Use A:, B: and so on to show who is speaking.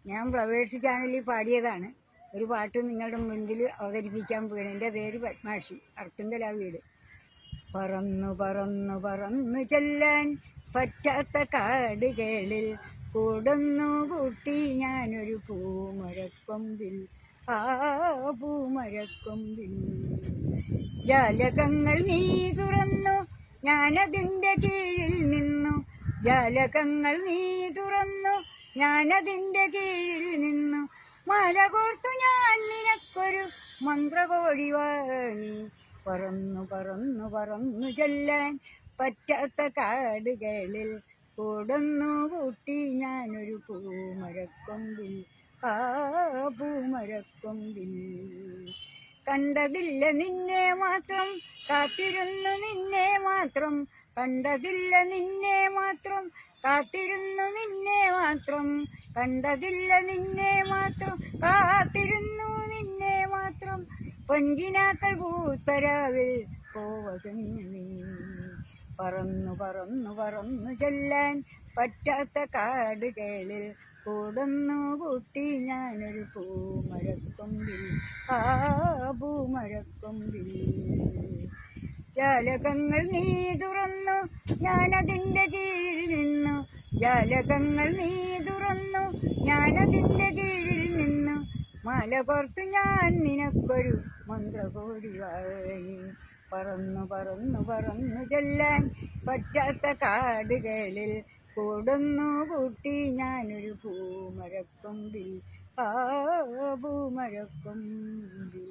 A: ഞാൻ ഫ്ലവേഴ്സ് ചാനലിൽ പാടിയതാണ്. ഒരു പാട്ട് നിങ്ങളുടെ മുൻപിൽ അവതരിപ്പിക്കാൻ പോവുകയാണ്. എൻ്റെ പേര് പത്മാക്ഷി, അർത്തുങ്കല വീട്. പറന്നു പറന്നു പറന്നു ചെല്ലാൻ പറ്റാത്ത കാടുകളിൽ കൂടുന്നു കൂട്ടി ഞാനൊരു പൂമരക്കൊമ്പിൽ. ആ പൂമരക്കൊമ്പിൽ ജാലകങ്ങൾ നീ തുറന്നു, ഞാനതിൻ്റെ കീഴിൽ നിന്നു. ജാലകങ്ങൾ നീ തുറന്നു, ഞാനതിൻ്റെ കീഴിൽ നിന്നു. മല കോർത്തു ഞാൻ നിനക്കൊരു മന്ത്രകോടി വാങ്ങി. പറന്നു പറന്നു പറന്നു ചെല്ലാൻ പറ്റാത്ത കാടുകളിൽ കൂടുന്നു കൂട്ടി ഞാനൊരു പൂമരക്കൊമ്പിൽ. ആ പൂമരക്കൊമ്പിൽ കണ്ടതില്ല നിന്നെ മാത്രം, കാത്തിരുന്നു നിന്നെ മാത്രം. കണ്ടതില്ല നിന്നെ മാത്രം, കാത്തിരുന്നു നിന്നെ മാത്രം. കണ്ടതില്ല നിന്നെ മാത്രം, കാത്തിരുന്നു നിന്നെ മാത്രം. പൊൻകിനാക്കൾ പൂത്തരാവിൽ പോവതെന്നു നീ. പറന്നു പറന്നു പറന്നു ചെല്ലാൻ പറ്റാത്ത കാടുകളിൽ കൂടുന്നു കൂട്ടി ഞാനൊരു പൂമരക്കൊമ്പിൽ. ആ പൂമരക്കൊമ്പിൽ ജാലകങ്ങൾ നീ തുറന്നു, ഞാനതിൻ്റെ കീഴിൽ നിന്നു. ജാലകങ്ങൾ നീ തുറന്നു, ഞാനതിൻ്റെ കീഴിൽ നിന്നു. മല കോർത്തു ഞാൻ നിനക്കൊരു മന്ത്രകോടി വാങ്ങി. പറന്നു പറന്നു പറന്നു ചെല്ലാൻ പറ്റാത്ത കാടുകളിൽ കൂടുന്നു കൂട്ടി ഞാനൊരു പൂമരക്കൊമ്പിൽ. ആ പൂമരക്കൊമ്പിൽ.